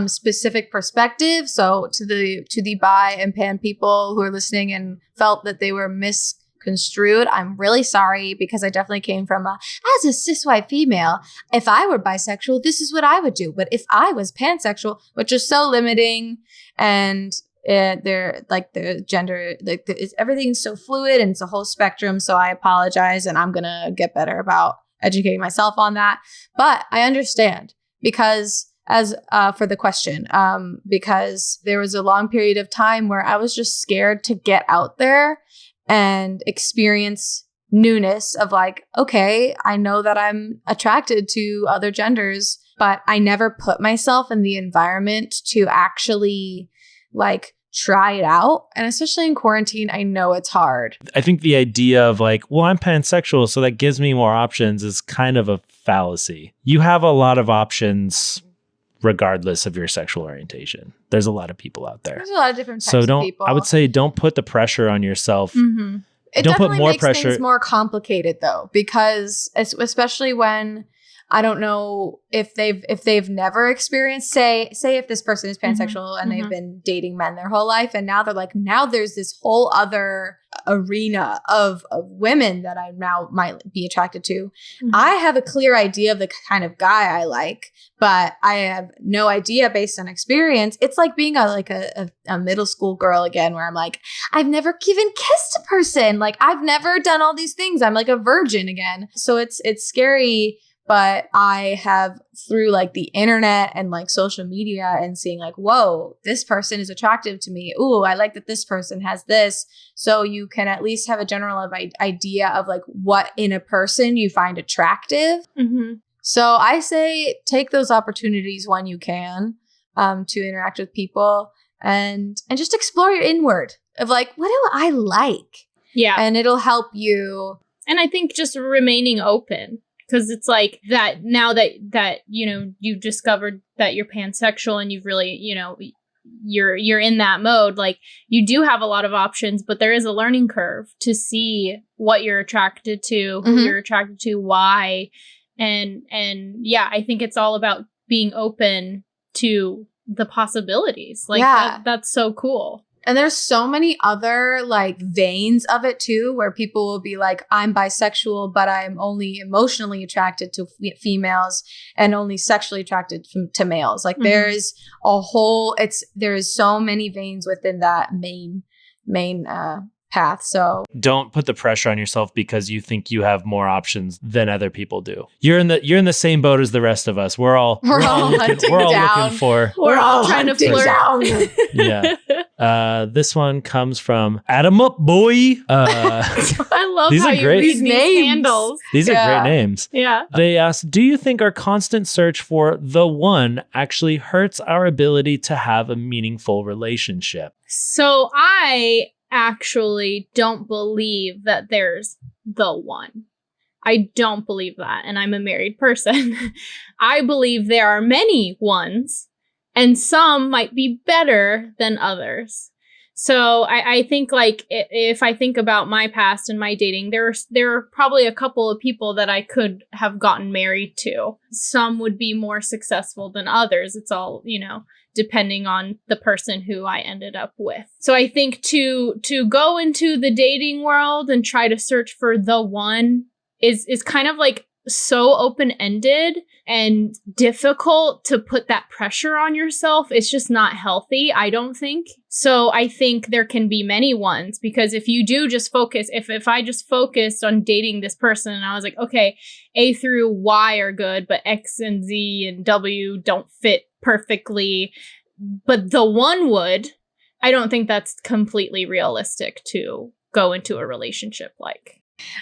specific perspective. So to the bi and pan people who are listening and felt that they were misconstrued, I'm really sorry, because I definitely came from as a cis white female, if I were bisexual, this is what I would do. But if I was pansexual, which is so limiting, and they're like the gender, like everything's so fluid and it's a whole spectrum. So I apologize, and I'm gonna get better about educating myself on that. But I understand, because for the question, because there was a long period of time where I was just scared to get out there and experience newness of like, okay, I know that I'm attracted to other genders, but I never put myself in the environment to actually like try it out. And especially in quarantine, I know it's hard. I think the idea of like, well, I'm pansexual, so that gives me more options, is kind of a fallacy. You have a lot of options regardless of your sexual orientation. There's a lot of people out there. There's a lot of different types of people. I would say don't put the pressure on yourself. It don't definitely put more makes pressure. Things more complicated though, because especially when I don't know if they've never experienced, say if this person is pansexual and they've been dating men their whole life, and now they're like, now there's this whole other arena of women that I now might be attracted to. I have a clear idea of the kind of guy I like, but I have no idea based on experience. It's like being a middle school girl again, where I'm like, I've never even kissed a person. Like, I've never done all these things. I'm like a virgin again. So it's scary. But I have, through like the internet and like social media and seeing like, whoa, this person is attractive to me. Ooh, I like that this person has this. So you can at least have a general idea of like what in a person you find attractive. So I say take those opportunities when you can to interact with people and just explore your inward of like, what do I like? Yeah. And it'll help you. And I think just remaining open. Because it's like that now that you know, you've discovered that you're pansexual and you've really, you know, you're in that mode, like you do have a lot of options, but there is a learning curve to see what you're attracted to, who you're attracted to, why. And yeah, I think it's all about being open to the possibilities. Like that's so cool. And there's so many other like veins of it too, where people will be like, I'm bisexual, but I'm only emotionally attracted to females and only sexually attracted to males. Like there's there's so many veins within that main path. So don't put the pressure on yourself because you think you have more options than other people do. You're in the same boat as the rest of us. We're all looking for. We're all trying to hunting flirt. down. Yeah. This one comes from Adam Up Boy. I love These how are you great. read these names. handles. These are great names. Yeah. They asked, do you think our constant search for the one actually hurts our ability to have a meaningful relationship? So I actually don't believe that there's the one. I don't believe that. And I'm a married person. I believe there are many ones, and some might be better than others. So I think like if I think about my past and my dating, there are probably a couple of people that I could have gotten married to. Some would be more successful than others. It's all, depending on the person who I ended up with. So I think to go into the dating world and try to search for the one is kind of like so open-ended and difficult to put that pressure on yourself. It's just not healthy, I don't think. So I think there can be many ones, because if you do just focus, if I just focused on dating this person and I was like, okay, A through Y are good, but X and Z and W don't fit perfectly, but the one would, I don't think that's completely realistic to go into a relationship like.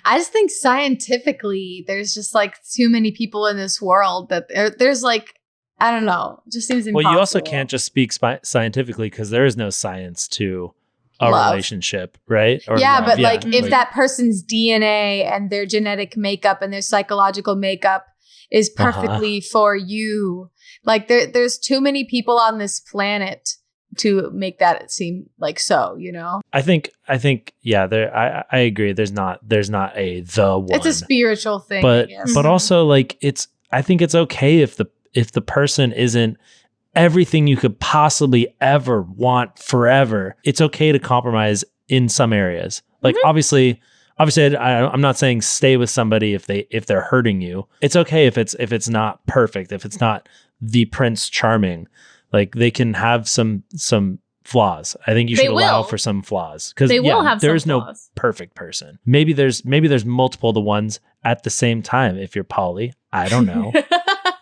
I just think scientifically, there's just like too many people in this world that there's like, I don't know, it just seems impossible. Well, you also can't just speak scientifically, because there is no science to a relationship, right? Or yeah, love. but like if that person's DNA and their genetic makeup and their psychological makeup is perfectly for you, like there's too many people on this planet to make that seem like so, I think yeah, I agree. There's not a the one. It's a spiritual thing, but I guess. but also like I think it's okay if the person isn't everything you could possibly ever want forever. It's okay to compromise in some areas. Like obviously I'm not saying stay with somebody if they're hurting you. It's okay if it's not perfect, if it's not the Prince Charming. Like they can have some flaws. I think you should allow for some flaws, because there's no perfect person. Maybe there's multiple the ones at the same time. If you're poly, I don't know.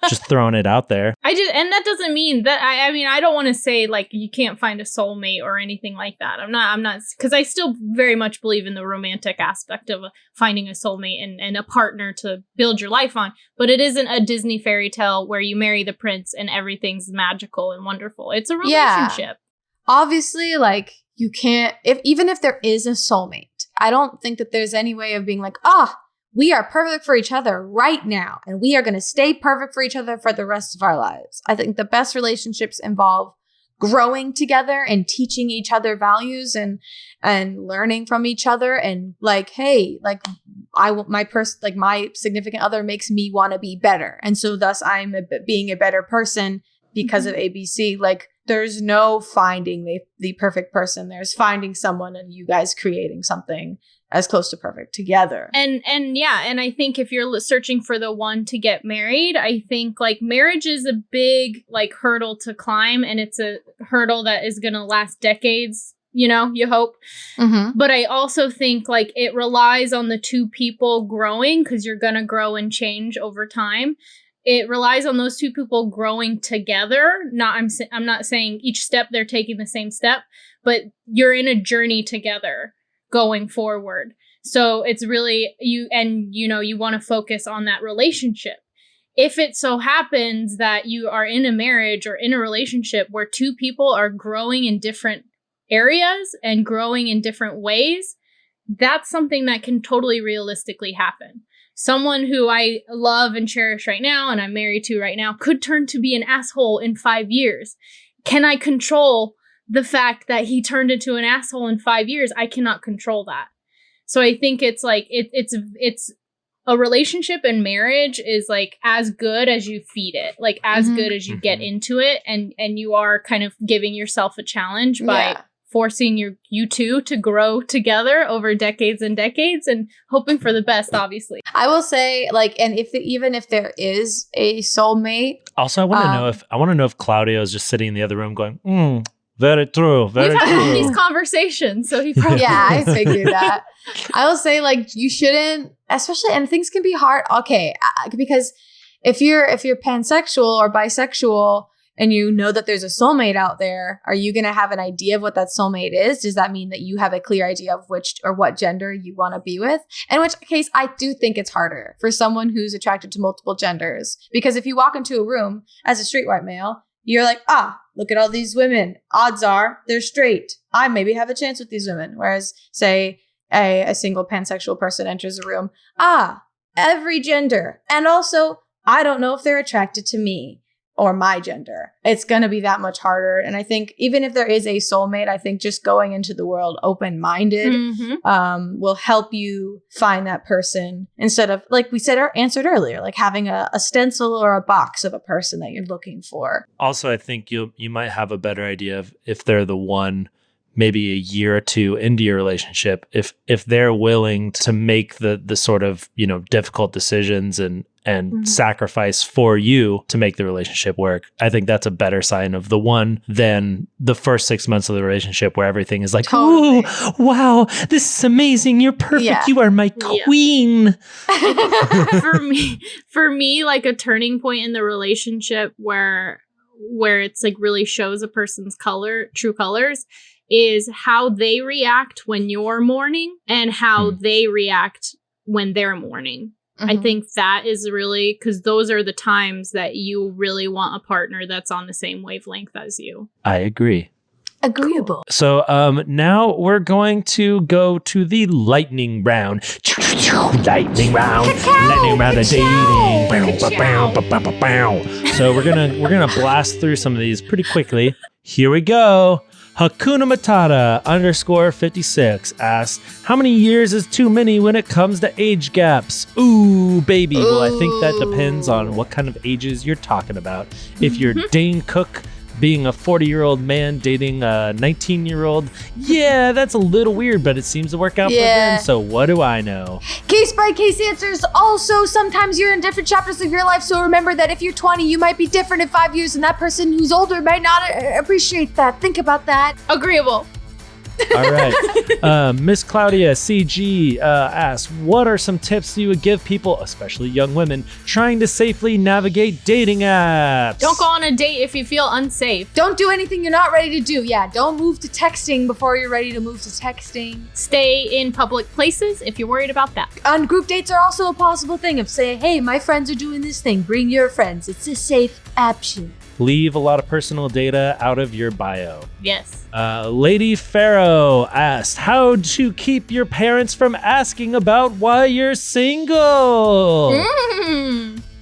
Just throwing it out there. And that doesn't mean that I mean, I don't want to say like you can't find a soulmate or anything like that. I'm not, because I still very much believe in the romantic aspect of finding a soulmate and a partner to build your life on. But it isn't a Disney fairy tale where you marry the prince and everything's magical and wonderful. It's a relationship. Yeah. Obviously, like you can't, even if there is a soulmate, I don't think that there's any way of being like, we are perfect for each other right now, and we are going to stay perfect for each other for the rest of our lives. I think the best relationships involve growing together and teaching each other values and learning from each other, and like, hey, like my significant other makes me want to be better, and so thus I'm being a better person because of ABC. Like, there's no finding the perfect person. There's finding someone and you guys creating something as close to perfect together. And I think if you're searching for the one to get married, I think like marriage is a big like hurdle to climb, and it's a hurdle that is going to last decades, you hope. Mm-hmm. But I also think like it relies on the two people growing, because you're going to grow and change over time. It relies on those two people growing together. I'm not saying each step they're taking the same step, but you're in a journey together going forward. So it's really you want to focus on that relationship. If it so happens that you are in a marriage or in a relationship where two people are growing in different areas and growing in different ways, that's something that can totally realistically happen. Someone who I love and cherish right now and I'm married to right now could turn to be an asshole in 5 years. Can I control the fact that he turned into an asshole in 5 years? I cannot control that. So I think it's like it's a relationship and marriage is like as good as you feed it, like as good as you get into it, and you are kind of giving yourself a challenge by forcing you two to grow together over decades and decades and hoping for the best, obviously. I will say, like, and even if there is a soulmate. Also, I want to know if Claudio is just sitting in the other room going, very true, very true. We've had these conversansexual, so he probably I figured that. I will say, like, you shouldn't, especially, and things can be hard. Okay, because if you're pansexual or bisexual, and you know that there's a soulmate out there, are you going to have an idea of what that soulmate is? Does that mean that you have a clear idea of which or what gender you want to be with? In which case, I do think it's harder for someone who's attracted to multiple genders. Because if you walk into a room as a straight white male, you're like, look at all these women. Odds are they're straight. I maybe have a chance with these women. Whereas, say, a single pansexual person enters a room, every gender. And also, I don't know if they're attracted to me or my gender. It's going to be that much harder. And I think even if there is a soulmate, I think just going into the world open-minded will help you find that person instead of, like we said or answered earlier, like having a stencil or a box of a person that you're looking for. Also, I think you might have a better idea of if they're the one maybe a year or two into your relationship, if they're willing to make the sort of, difficult decisions and sacrifice for you to make the relationship work. I think that's a better sign of the one than the first 6 months of the relationship where everything is like, Totally. "Ooh, wow, this is amazing. You're perfect. Yeah. You are my queen." For me, like a turning point in the relationship where it's like really shows a person's true colors is how they react when you're mourning and how they react when they're mourning. I think that is really, because those are the times that you really want a partner that's on the same wavelength as you. I agree. Agreeable. So now we're going to go to the lightning round. Lightning round. Lightning round of dating. So we're gonna blast through some of these pretty quickly. Here we go. Hakuna Matata _56 asks, how many years is too many when it comes to age gaps? Ooh, baby. Well, I think that depends on what kind of ages you're talking about. If you're Dane Cook being a 40-year-old man dating a 19-year-old, yeah, that's a little weird, but it seems to work out for them. So what do I know? Case by case answers. Also, sometimes you're in different chapters of your life. So remember that if you're 20, you might be different in 5 years, and that person who's older might not appreciate that. Think about that. Agreeable. All right. Miss Claudia CG asks, what are some tips you would give people, especially young women, trying to safely navigate dating apps? Don't go on a date if you feel unsafe. Don't do anything you're not ready to do. Yeah, don't move to texting before you're ready to move to texting. Stay in public places if you're worried about that. On group dates are also a possible thing of saying, hey, my friends are doing this thing. Bring your friends. It's a safe option. Leave a lot of personal data out of your bio. Yes. Lady Pharaoh asked, how to keep your parents from asking about why you're single?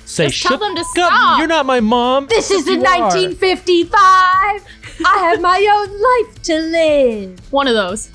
Say, just tell them to up, stop. You're not my mom. This is in 1955. I have my own life to live. One of those.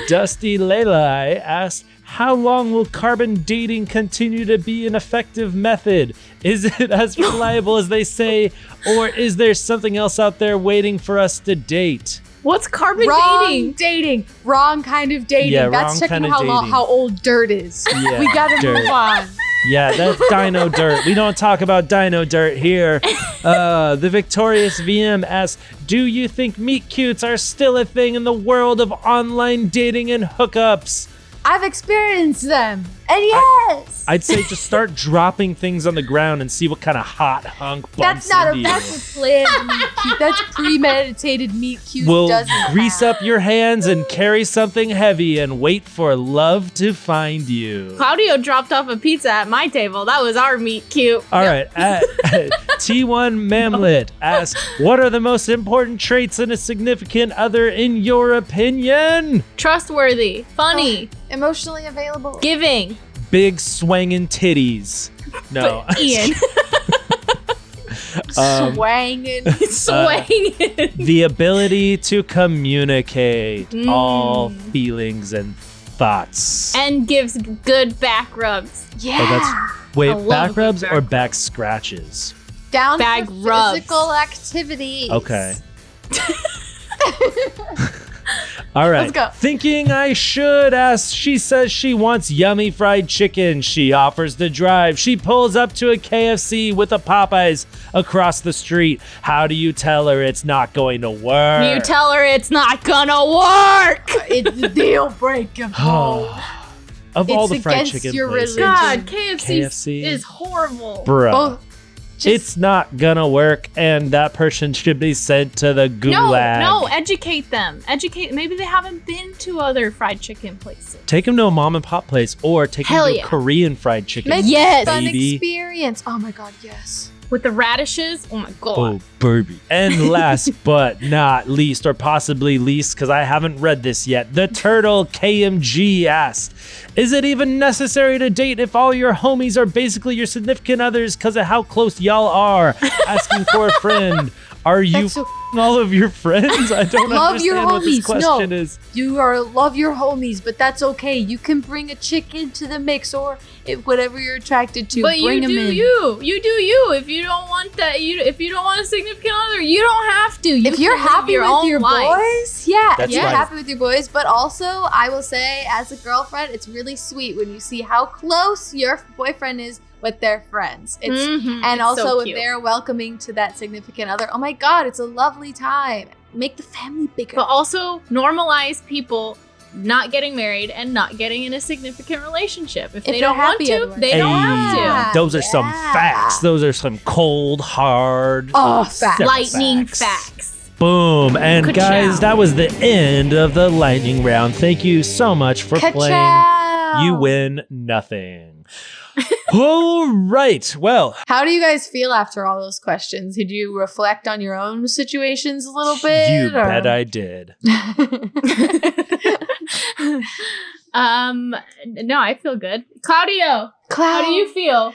Dusty Leilai asked, how long will carbon dating continue to be an effective method? Is it as reliable as they say, or is there something else out there waiting for us to date? What's carbon dating? Wrong kind of dating. Yeah, that's wrong checking kind of dating. how old dirt is. Yeah, we gotta dirt. move on. Yeah, that's dino dirt. We don't talk about dino dirt here. The Victorious VM asks, do you think meet cutes are still a thing in the world of online dating and hookups? I've experienced them. And yes. I'd say just start dropping things on the ground and see what kind of hot hunk bumps into you. That's a planned meet cute. That's premeditated meet cute. We'll grease up your hands and carry something heavy and wait for love to find you. Claudio dropped off a pizza at my table. That was our meet cute. All right. T1 Mamlet asks, what are the most important traits in a significant other in your opinion? Trustworthy. Funny. Emotionally available. Giving. Big swangin' titties. No. But Ian. Swangin'. Swangin'. The ability to communicate all feelings and thoughts. And gives good back rubs. Yeah. Wait, I love back rubs back or rubs. back scratches? Down Bag for rubs. physical activities. Okay. All right. Let's go. Thinking I should ask. She says she wants yummy fried chicken. She offers to drive. She pulls up to a KFC with a Popeyes across the street. How do you tell her it's not going to work? You tell her it's not gonna work. It's a deal breaker. Of all It's the fried against chicken your places. religion. God, KFC is horrible. Bruh. Both It's not gonna work, and that person should be sent to the gulag. No, educate them. Maybe they haven't been to other fried chicken places. Take them to a mom and pop place, or take them to a Korean fried chicken. Make Yes. fun baby. experience. Oh my God, yes. With the radishes, oh my God. Oh, baby. And last but not least, or possibly least, because I haven't read this yet, the Turtle KMG asked, is it even necessary to date if all your homies are basically your significant others because of how close y'all are? Asking for a friend. Are you all of your friends? I don't Love your understand what this homies. question No. is. You are love your homies, but that's okay. You can bring a chick into the mix, or whatever you're attracted to, But bring you them do in. you do you. If you don't want that, if you don't want a significant other, you don't have to. If you're can live happy with own your life. boys, yeah. That's If you're right. happy with your boys, but also I will say, as a girlfriend, it's really sweet when you see how close your boyfriend is with their friends. It's Mhm. and It's also so if cute. they're welcoming to that significant other. Oh my God, it's a lovely time. Make the family bigger. But also normalize people not getting married and not getting in a significant relationship. If they they're don't want happy to, otherwise. they don't have to. Yeah. Those are some facts. Those are some cold, hard, Facts. Lightning facts. Boom. And Ka-chow. guys, that was the end of the lightning round. Thank you so much for playing. Ka-chow. You win nothing. All right. Well, How do you guys feel after all those questions? Did you reflect on your own situations a little bit? you or- bet I did. No, I feel good. Claudio, how do you feel?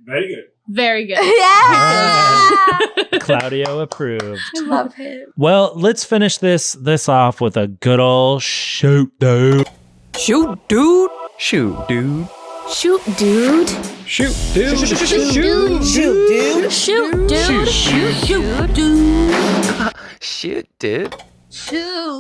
Very good. Very good. Yeah. Claudio approved. I love him. Well, let's finish this off with a good old shoot, dude. Shoot, dude. Shoot, dude. Shoot, dude. Shoot, dude. Shoot, dude. Shoot, dude. Shoot, dude. Shit, dude.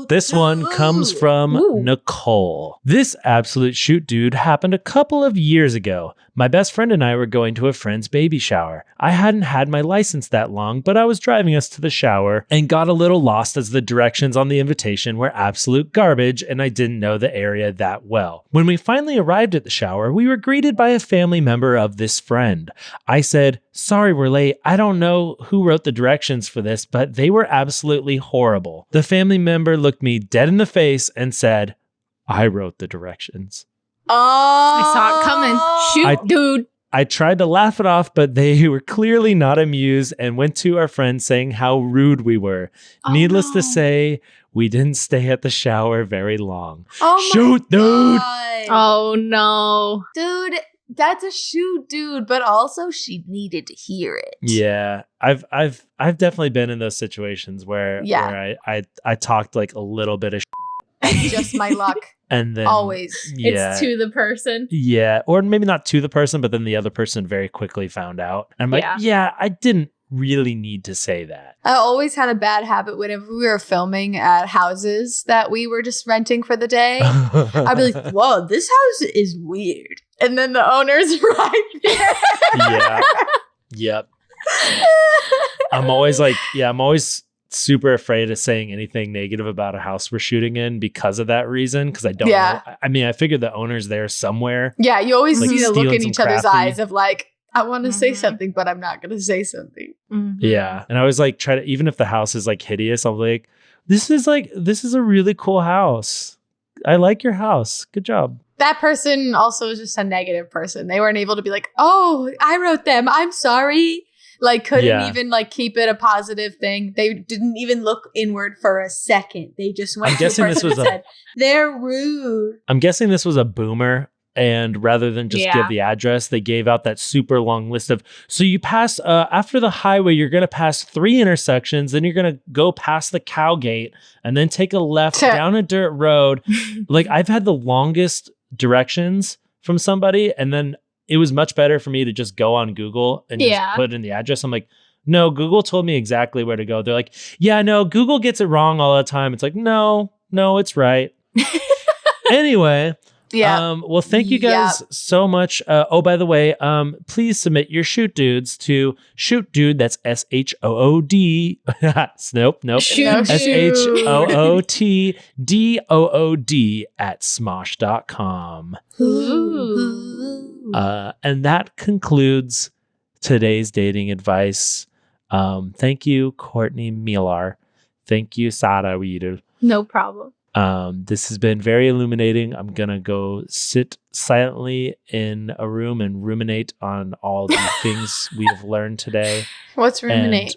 This one comes from Nicole. This absolute shoot dude happened a couple of years ago. My best friend and I were going to a friend's baby shower. I hadn't had my license that long, but I was driving us to the shower and got a little lost as the directions on the invitation were absolute garbage and I didn't know the area that well. When we finally arrived at the shower, we were greeted by a family member of this friend. I said, "Sorry we're late. I don't know who wrote the directions for this, but they were absolutely horrible." The family member looked me dead in the face and said, "I wrote the directions." Oh, I saw it coming. Shoot, dude. I tried to laugh it off, but they were clearly not amused and went to our friend saying how rude we were. Needless to say, we didn't stay at the shower very long. Oh Shoot, dude. God. Oh no. Dude, that's a shoot, dude. But also, she needed to hear it. Yeah, I've definitely been in those situations where I talked like a little bit of Just my luck. and then Always. yeah. It's to the person. Yeah, or maybe not to the person, but then the other person very quickly found out. And I'm like, yeah, I didn't really need to say that. I always had a bad habit whenever we were filming at houses that we were just renting for the day. I'd be like, whoa, this house is weird. And then the owner's right there. Yeah. Yep. I'm always super afraid of saying anything negative about a house we're shooting in because of that reason. Because I don't know. I mean, I figured the owner's there somewhere. Yeah, you always Like see the look stealing in some each other's crafty- eyes of like, I want to say Mhm. something, but I'm not going to say something. Yeah. And I was like, try to, even if the house is like hideous, I'm like, this is a really cool house. I like your house. Good job. That person also was just a negative person. They weren't able to be like, oh, I wrote them. I'm sorry. Like, couldn't even like keep it a positive thing. They didn't even look inward for a second. They just went I'm to the guessing this person was and said, they're rude. I'm guessing this was a boomer. And rather than just Yeah. give the address, they gave out that super long list of, so you pass, after the highway, you're going to pass 3 intersections, then you're going to go past the cow gate and then take a left down a dirt road. Like, I've had the longest directions from somebody, and then it was much better for me to just go on Google and just put in the address. I'm like, no, Google told me exactly where to go. They're like, yeah, no, Google gets it wrong all the time. It's like, no, it's right. Anyway. Yeah. Well, thank you guys so much. Oh, by the way, please submit your shoot dudes to shoot dude. That's SHOOD. Nope. Shoot SHOOTDOOD at smosh.com. Ooh. And that concludes today's dating advice. Thank you, Courtney Milar. Thank you, Sara Weeder. No problem. This has been very illuminating. I'm going to go sit silently in a room and ruminate on all the things we have learned today. What's ruminate?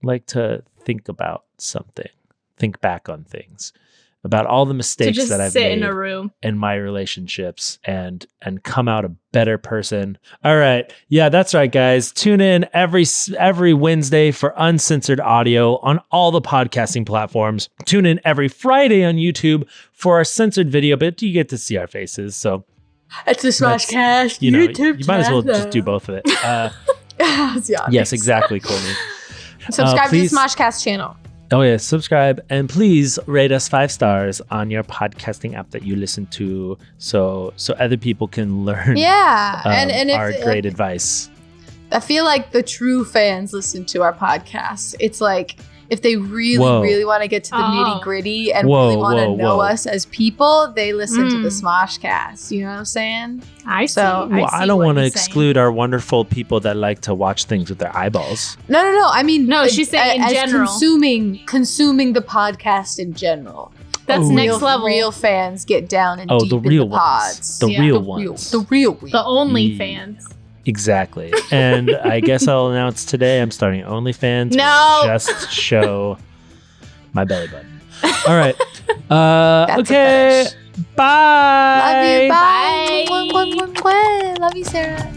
And like to think about something, think back on things, about all the mistakes that I've sit made in a room in my relationships and come out a better person. All right. Yeah, that's right, guys. Tune in every Wednesday for uncensored audio on all the podcasting platforms. Tune in every Friday on YouTube for our censored video, but you get to see our faces. So it's the SmoshCast you know, YouTube you might as well channel. just do both of it. Yeah, yes, exactly, Courtney. Subscribe to the please- SmoshCast channel. Oh yeah, subscribe and please rate us 5 stars on your podcasting app that you listen to, so other people can learn. Yeah, and our if, great advice. I feel like the true fans listen to our podcast. It's like if they really, Whoa. really want to get to the Oh. nitty gritty and Whoa, really want to whoa, know whoa. us as people, they listen to the Mm. SmoshCast. You know what I'm saying? I see. So- Well, I see don't what want to he's saying. exclude our wonderful people that like to watch things with their eyeballs. No. I mean, No, she's saying in as general. consuming the podcast in general. That's Oh. next Real, level. real fans get down and Oh, deep the real in the ones. pods. The Yeah. real The ones. real. The only Ye- fans. Exactly. And I guess I'll announce today I'm starting OnlyFans. No. Just show my belly button. All right. That's a okay. fetish. Bye. Love you. Bye. Bye. Love you, Sarah.